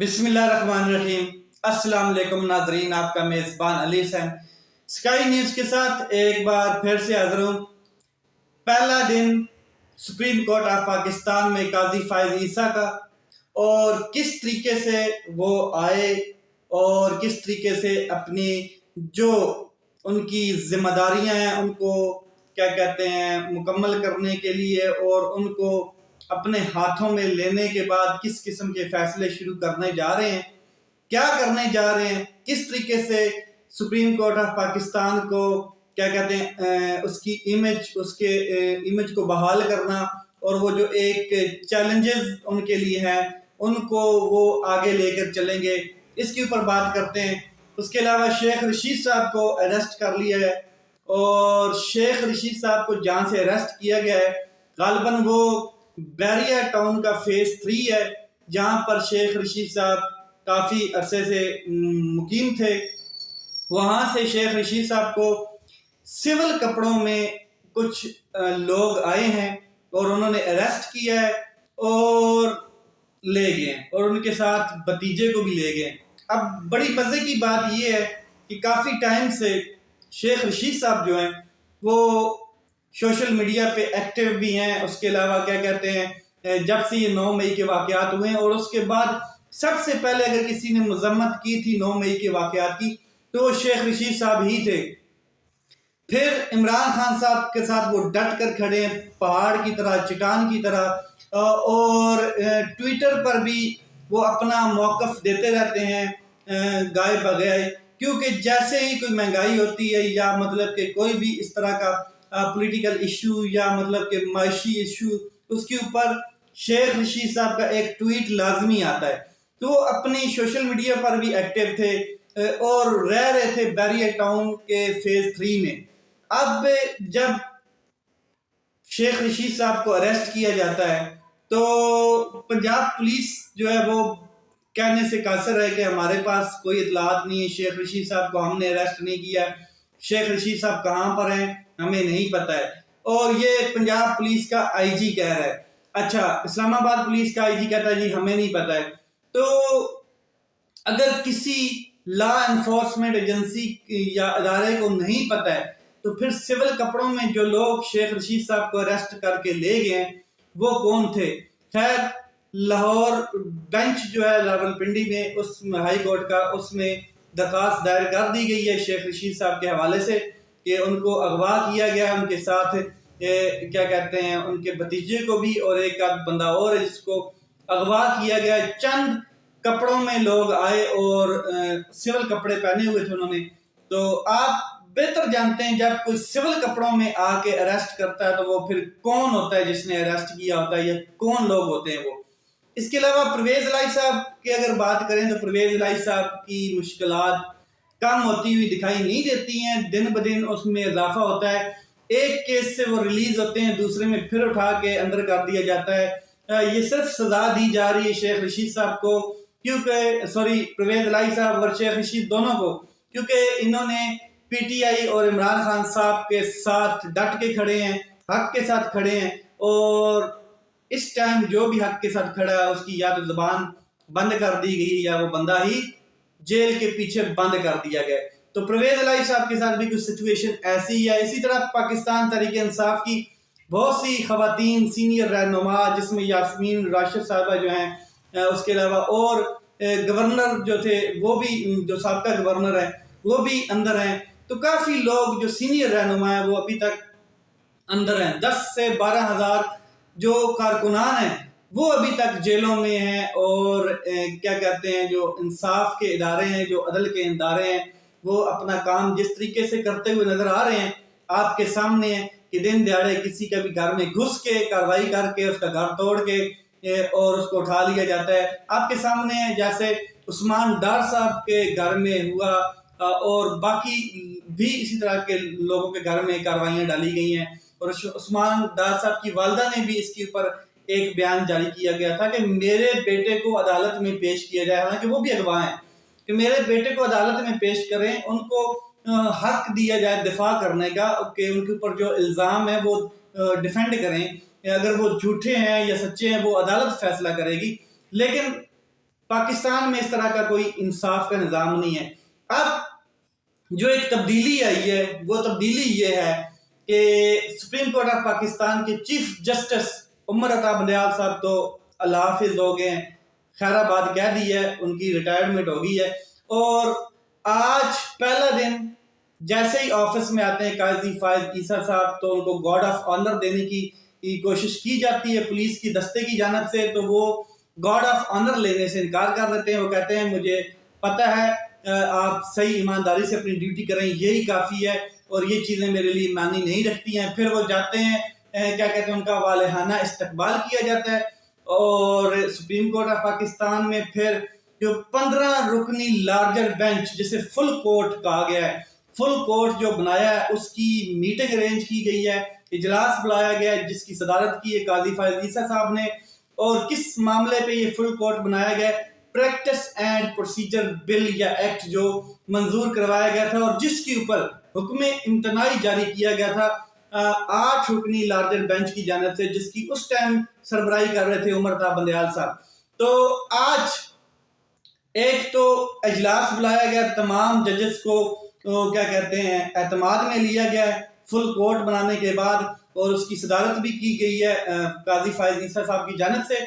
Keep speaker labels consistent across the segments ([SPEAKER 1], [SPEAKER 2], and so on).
[SPEAKER 1] बिस्मिल्लाहिर्रहमानिर्रहीम। अस्सलाम वालेकुम नाजरीन, आपका मेज़बान अली हसन स्काई न्यूज़ के साथ एक बार फिर से हाजिर हूँ। पहला दिन सुप्रीम कोर्ट ऑफ पाकिस्तान में काजी फायज ईसा का, और किस तरीके से वो आए और किस तरीके से अपनी जो उनकी जिम्मेदारियां हैं उनको क्या कहते हैं मुकम्मल करने के लिए और उनको अपने हाथों में लेने के बाद किस किस्म के फैसले शुरू करने जा रहे हैं, क्या करने जा रहे हैं, किस तरीके से सुप्रीम कोर्ट ऑफ पाकिस्तान को क्या कहते हैं उसकी उसके इमेज को बहाल करना और वो जो एक चैलेंजेस उनके लिए हैं उनको वो आगे लेकर चलेंगे, इसके ऊपर बात करते हैं। उसके अलावा शेख रशीद साहब को अरेस्ट कर लिया है और शेख रशीद साहब को जहाँ से अरेस्ट किया गया है गालिबन वो बैरिया टाउन का फेज 3 है, जहाँ पर शेख रशीद साहब काफ़ी अरसे से मुकीम थे। वहाँ से शेख रशीद साहब को सिविल कपड़ों में कुछ लोग आए हैं और उन्होंने अरेस्ट किया है और ले गए और उनके साथ भतीजे को भी ले गए। अब बड़ी मज़े की बात यह है कि काफ़ी टाइम से शेख रशीद साहब जो हैं वो सोशल मीडिया पे एक्टिव भी हैं। उसके अलावा क्या कहते हैं जब से ये 9 मई के वाक़यात हुए हैं और उसके बाद सबसे पहले अगर किसी ने मजम्मत की थी 9 मई के वाक़यात की तो शेख रशीद साहब ही थे। फिर इमरान खान साहब के साथ वो डट कर खड़े हैं पहाड़ की तरह, चट्टान की तरह, और ट्विटर पर भी वो अपना मौक़िफ़ देते रहते हैं गाय बगाए, क्योंकि जैसे ही कोई महंगाई होती है या मतलब कि कोई भी इस तरह का पॉलिटिकल इशू या मतलब कि माशी इशू, उसके ऊपर शेख रशीद साहब का एक ट्वीट लाजमी आता है। तो वो अपनी सोशल मीडिया पर भी एक्टिव थे और रह रहे थे बैरिया टाउन के फेज 3 में। अब जब शेख रशीद साहब को अरेस्ट किया जाता है तो पंजाब पुलिस जो है वो कहने से कासर है कि हमारे पास कोई इतलात नहीं है, शेख रशीद साहब को हमने अरेस्ट नहीं किया, शेख रशीद साहब कहाँ पर हैं हमें नहीं पता है। और ये पंजाब पुलिस का आईजी कह रहा है, अच्छा इस्लामाबाद पुलिस का आईजी कहता है जी हमें नहीं पता है। तो अगर किसी लॉ एनफोर्समेंट एजेंसी या अदारे को नहीं पता है तो फिर सिविल कपड़ों में जो लोग शेख रशीद साहब को अरेस्ट करके ले गए वो कौन थे। खैर लाहौर बेंच जो है रावलपिंडी में उस हाई कोर्ट का, उसमें दरख्वास्त दायर कर दी गई है शेख रशीद साहब के हवाले से कि उनको अगवा किया गया, उनके साथ क्या कहते हैं उनके भतीजे को भी और एक आध बंदा और है जिसको अगवा किया गया। चंद कपड़ों में लोग आए और सिविल कपड़े पहने हुए थे उन्होंने। तो आप बेहतर जानते हैं जब कोई सिविल कपड़ों में आके अरेस्ट करता है तो वो फिर कौन होता है जिसने अरेस्ट किया होता है या कौन लोग होते हैं वो। इसके अलावा परवेज इलाही साहब की अगर बात करें तो परवेज इलाही साहब की मुश्किलात कम होती हुई दिखाई नहीं देती हैं, दिन ब दिन उसमें इजाफा होता है। एक केस से वो रिलीज होते हैं, दूसरे में फिर उठा के अंदर कर दिया जाता है। ये सिर्फ सजा दी जा रही है शेख रशीद साहब को, क्योंकि परवेज इलाही साहब और शेख रशीद दोनों को, क्योंकि इन्होंने पीटीआई और इमरान खान साहब के साथ डट के खड़े हैं, हक के साथ खड़े हैं। और इस टाइम जो भी हक के साथ खड़ा है उसकी या तो जुबान बंद कर दी गई या वो बंदा ही जेल के पीछे बंद कर दिया गया। तो परवेज इलाही साहब के साथ भी कुछ सिचुएशन ऐसी है। इसी तरह पाकिस्तान तहरीक इंसाफ की बहुत सी खवातीन सीनियर रहनुमा, जिसमें यास्मीन राशिद साहबा जो हैं, उसके अलावा और गवर्नर जो थे वो भी, जो साबका गवर्नर है वो भी अंदर हैं। तो काफ़ी लोग जो सीनियर रहनुमा है वो अभी तक अंदर हैं। 10 से 12 हज़ार जो कारकुनान हैं वो अभी तक जेलों में हैं। और क्या कहते हैं जो इंसाफ के इदारे हैं, जो अदल के इदारे हैं, वो अपना काम जिस तरीके से करते हुए नजर आ रहे हैं आपके सामने है कि दिन दिहाड़े किसी का भी घर में घुस के कार्रवाई करके उसका घर तोड़ के और उसको उठा लिया जाता है। आपके सामने है जैसे उस्मान डार साहब के घर में हुआ और बाकी भी इसी तरह के लोगों के घर में कार्रवाइयाँ डाली गई हैं। और उस्मान डार साहब की वालदा ने भी इसके ऊपर एक बयान जारी किया गया था कि मेरे बेटे को अदालत में पेश किया जाए, हालांकि वो भी अगवा हैं, कि मेरे बेटे को अदालत में पेश करें, उनको हक दिया जाए दिफा करने का, कि उनके ऊपर जो इल्ज़ाम है वो डिफेंड करें, अगर वो झूठे हैं या सच्चे हैं वो अदालत फैसला करेगी। लेकिन पाकिस्तान में इस तरह का कोई इंसाफ का निज़ाम नहीं है। अब जो एक तब्दीली आई है वो तब्दीली ये है कि सुप्रीम कोर्ट ऑफ पाकिस्तान के चीफ जस्टिस उमर अता बंदयाल साहब तो अल्लाह हाफिज हो गए हैं, खैराबाद कह दी है, उनकी रिटायरमेंट हो गई है। और आज पहला दिन जैसे ही ऑफिस में आते हैं काजी फायज ईसा साहब, तो उनको गॉर्ड ऑफ ऑनर देने की कोशिश की जाती है पुलिस की दस्ते की जानब से, तो वो गॉर्ड ऑफ ऑनर लेने से इनकार कर देते हैं। वो कहते हैं मुझे पता है आप सही ईमानदारी से अपनी ड्यूटी करें, यही काफ़ी है, और ये चीज़ें मेरे लिए मानी नहीं रखती हैं। फिर वो जाते हैं, क्या कहते हैं, उनका वालेहाना इस्तकबाल किया जाता है। और सुप्रीम कोर्ट ऑफ पाकिस्तान में फिर जो 15 रुकनी लार्जर बेंच, जिसे फुल कोर्ट कहा गया है, फुल कोर्ट जो बनाया है उसकी मीटिंग अरेंज की गई है, इजलास बुलाया गया है जिसकी सदारत की है काजी फायज ईसा साहब ने। और किस मामले पे ये फुल कोर्ट बनाया गया, प्रैक्टिस एंड प्रोसीजर बिल या एक्ट जो मंजूर करवाया गया था और जिसके ऊपर हुक्म इम्तनाई जारी किया गया था 8 रुकनी लार्जर बेंच की जानिब से, जिसकी उस टाइम सरबराही कर रहे थे उमर अता बंदयाल साहब। तो आज एक तो इजलास बुलाया गया, तमाम जजेस को तो क्या कहते हैं एतमाद में लिया गया है फुल कोर्ट बनाने के बाद, और उसकी सदारत भी की गई है काजी फायज ईसा साहब की जानिब से।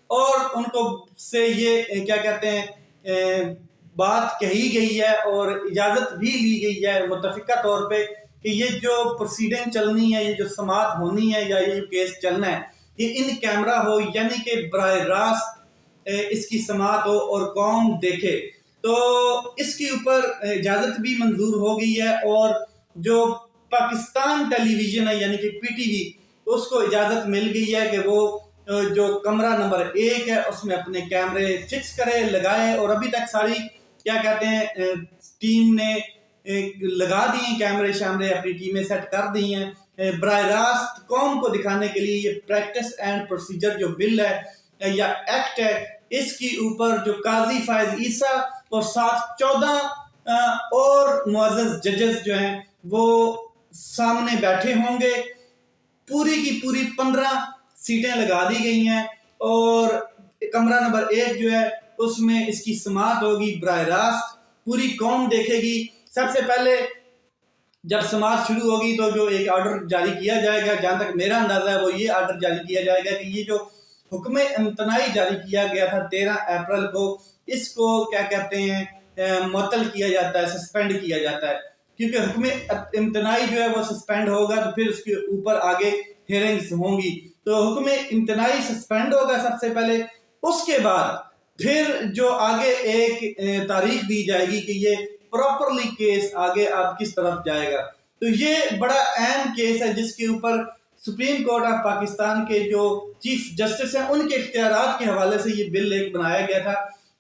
[SPEAKER 1] और उनको से ये क्या कहते हैं बात कही गई है और इजाज़त भी ली गई है मुतफिका तौर पे कि ये जो प्रोसीडिंग चलनी है, ये जो समात होनी है या ये केस चलना है, ये इन कैमरा हो, यानी कि बराह रास्त इसकी समात हो और कौम देखे। तो इसके ऊपर इजाज़त भी मंजूर हो गई है। और जो पाकिस्तान टेलीविज़न है यानी कि पीटीवी, उसको इजाज़त मिल गई है कि वो जो कमरा नंबर 1 है उसमें अपने कैमरे फिक्स करे, लगाए। और अभी तक सारी क्या कहते हैं टीम ने लगा दिए कैमरे शैमरे, अपनी टीमें सेट कर दी हैं बराह रास्त कौम को दिखाने के लिए। ये प्रैक्टिस एंड प्रोसीजर जो बिल है या एक्ट है, इसके ऊपर जो काजी फायज ईसा और साथ 14 और मुअज़्ज़ज़ जजेस जो हैं वो सामने बैठे होंगे। पूरी की पूरी 15 सीटें लगा दी गई हैं और कमरा नंबर 1 जो है उसमें इसकी समात होगी बराह रास्त, पूरी कौम देखेगी। सबसे पहले जब समात शुरू होगी तो जो एक ऑर्डर जारी किया जाएगा, जहाँ तक मेरा अंदाजा है वो ये ऑर्डर जारी किया जाएगा कि ये जो हुक्म इम्तनाई जारी किया गया था 13 अप्रैल को, इसको क्या कहते हैं मुअत्तल किया जाता है, सस्पेंड किया जाता है। क्योंकि हुक्म इम्तनाई जो है वो सस्पेंड होगा तो फिर उसके ऊपर आगे हियरिंग्स होंगी। तो हुक्म इम्तनाई सस्पेंड होगा सबसे पहले, उसके बाद फिर जो आगे एक तारीख दी जाएगी कि ये प्रॉपरली केस आगे अब किस तरफ जाएगा। तो ये बड़ा अहम केस है जिसके ऊपर सुप्रीम कोर्ट ऑफ पाकिस्तान के जो चीफ जस्टिस हैं उनके इख्तियारात के हवाले से ये बिल एक बनाया गया था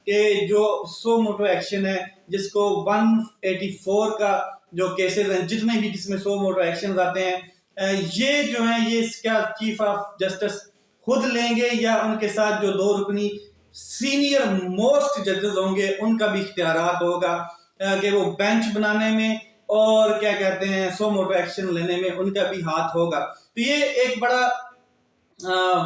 [SPEAKER 1] कि जो सो मोटो एक्शन है, जिसको 184 का जो केसेस हैं, जितने भी जिसमें सो मोटो एक्शन आते हैं, ये जो है ये इसका चीफ ऑफ जस्टिस खुद लेंगे या उनके साथ जो 2 रुकनी सीनियर मोस्ट जजेस होंगे उनका भी इख्तियारात होगा कि वो बेंच बनाने में और क्या कहते हैं सो मोटो एक्शन लेने में उनका भी हाथ होगा। तो ये एक बड़ा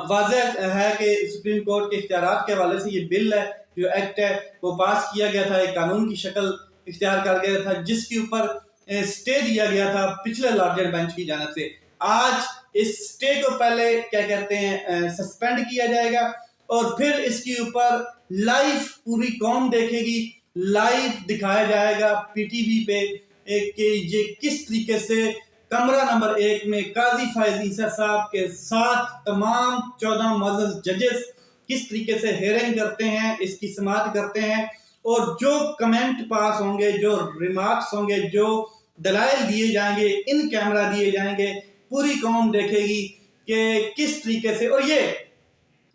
[SPEAKER 1] वाज़ेह है कि सुप्रीम कोर्ट के इख्तियारात के हवाले से ये बिल है, जो एक्ट है वो पास किया गया था, एक कानून की शक्ल इख्तियार कर गया था, जिसके ऊपर स्टे दिया गया था पिछले लार्जर बेंच की जानिब से। आज इस स्टे को पहले क्या कहते हैं सस्पेंड किया जाएगा और फिर इसके ऊपर लाइव पूरी कौम देखेगी, लाइव दिखाया जाएगा पीटीवी पे कि ये किस तरीके से कमरा नंबर 1 में काजी फायज ईसा साहब के साथ तमाम 14 मुअज़्ज़ज़ जजेस किस तरीके से हेयरिंग करते हैं, इसकी समाअत करते हैं। और जो कमेंट पास होंगे, जो रिमार्क्स होंगे, जो दलाइल दिए जाएंगे, इन कैमरा दिए जाएंगे, पूरी कौम देखेगी कि किस तरीके से। और ये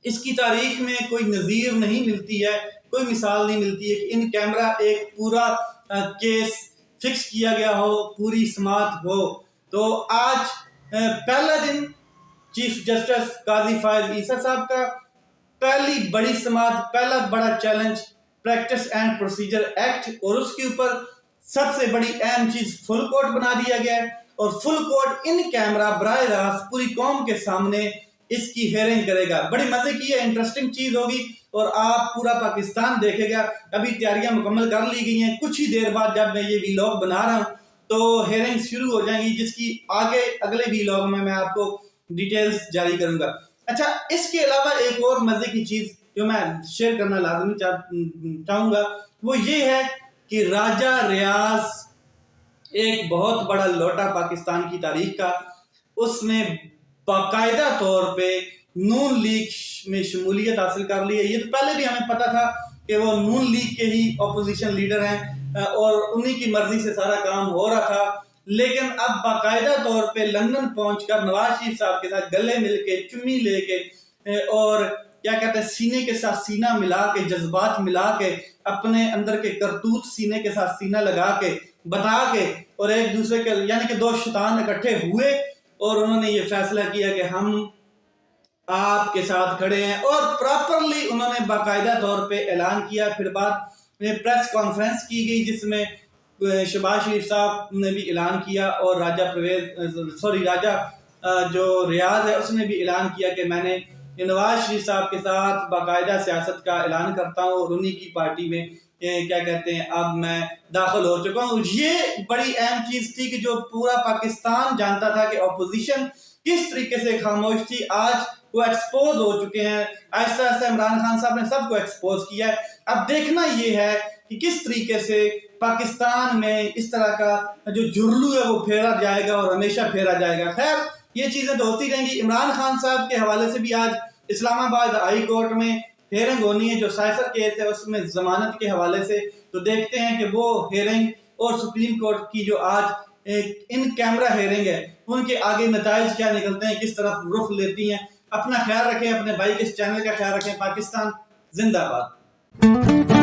[SPEAKER 1] इसकी तारीख में कोई नज़ीर नहीं मिलती है, कोई मिसाल नहीं मिलती है कि इन कैमरा एक पूरा केस फिक्स किया गया हो, पूरी समाअत हो। तो आज पहला दिन चीफ जस्टिस काजी फायज ईसा साहब का, पहली बड़ी समाअत, पहला बड़ा challenge practice and procedure act, और उसके ऊपर सबसे बड़ी अहम चीज फुल कोर्ट बना दिया गया है और फुल कोर्ट इन कैमरा बराह रास्त पूरी कौम के सामने इसकी हेयरिंग करेगा। बड़ी मजे की है, इंटरेस्टिंग चीज होगी और आप पूरा पाकिस्तान देखेगा। अभी तैयारियां मुकम्मल कर ली गई हैं, कुछ ही देर बाद जब मैं ये वीलॉग बना रहा हूँ तो हेयरिंग शुरू हो जाएंगी, जिसकी आगे अगले वीलॉग में मैं आपको डिटेल्स जारी करूंगा। अच्छा, इसके अलावा एक और मजे की चीज जो मैं शेयर करना लाजमी चाहूंगा वो ये है कि राजा रियाज एक बहुत बड़ा लोटा पाकिस्तान की तारीख का, उसने बाकायदा तौर पे नून लीग में शमूलियत हासिल कर ली है। ये तो पहले भी हमें पता था कि वो नून लीग के ही अपोजिशन लीडर हैं और उन्हीं की मर्जी से सारा काम हो रहा था, लेकिन अब बाकायदा तौर पे लंदन पहुंचकर नवाज शरीफ साहब के साथ गले मिल के, चुम्मी लेके और क्या कहते हैं सीने के साथ सीना मिला के, जज्बात मिला के, अपने अंदर के करतूत सीने के साथ सीना लगा के बता के और एक दूसरे के यानी कि दो शैतान इकट्ठे हुए और उन्होंने ये फैसला किया कि हम आपके साथ खड़े हैं और प्रॉपरली उन्होंने बाकायदा तौर पे ऐलान किया। फिर बाद में प्रेस कॉन्फ्रेंस की गई जिसमें शहबाज शरीफ साहब ने भी ऐलान किया और राजा जो रियाज है उसने भी ऐलान किया कि मैंने नवाज शरीफ साहब के साथ बाकायदा सियासत का ऐलान करता हूँ और उन्हीं की पार्टी में क्या कहते हैं अब मैं दाखिल हो चुका हूँ। ये बड़ी अहम चीज थी कि जो पूरा पाकिस्तान जानता था कि अपोजिशन किस तरीके से खामोश थी, आज वो एक्सपोज हो चुके हैं। आहिस्ता आहिस्ता इमरान खान साहब ने सबको एक्सपोज किया है। अब देखना ये है कि किस तरीके से पाकिस्तान में इस तरह का जो जुर्लू है वो फेरा जाएगा और हमेशा फेरा जाएगा। खैर, ये चीजें तो होती रहेंगी। इमरान खान साहब के हवाले से भी आज इस्लामाबाद हाई कोर्ट में हेयरिंग होनी है, जो साइफर केस है उसमें जमानत के हवाले से, तो देखते हैं कि वो हेयरिंग और सुप्रीम कोर्ट की जो आज इन कैमरा हेयरिंग है उनके आगे नताइज क्या निकलते हैं, किस तरफ रुख लेती हैं। अपना ख्याल रखें, अपने भाई के इस चैनल का ख्याल रखें। पाकिस्तान जिंदाबाद।